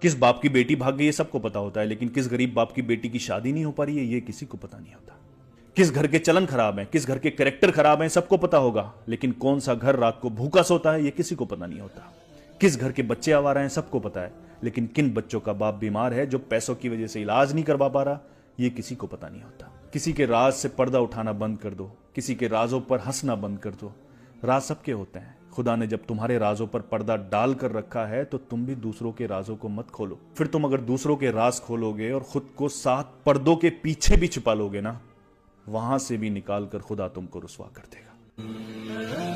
किस बाप की बेटी भाग गई है सबको पता होता है, लेकिन किस गरीब बाप की बेटी की शादी नहीं हो पा रही है ये किसी को पता नहीं होता। किस घर के चलन खराब है, किस घर के कैरेक्टर खराब है सबको पता होगा, लेकिन कौन सा घर रात को भूखा सोता है ये किसी को पता नहीं होता। किस घर के बच्चे आवारा हैं सबको पता है, लेकिन किन बच्चों का बाप बीमार है जो पैसों की वजह से इलाज नहीं करवा पा रहा ये किसी को पता नहीं होता। किसी के राज से पर्दा उठाना बंद कर दो, किसी के राजों पर हंसना बंद कर दो। राज सबके होते हैं, खुदा ने जब तुम्हारे राजों पर पर्दा डाल कर रखा है तो तुम भी दूसरों के राजों को मत खोलो। फिर तुम अगर दूसरों के राज खोलोगे और खुद को 7 पर्दों के पीछे भी छिपा लोगे ना, वहां से भी निकाल कर खुदा तुमको रुसवा कर देगा।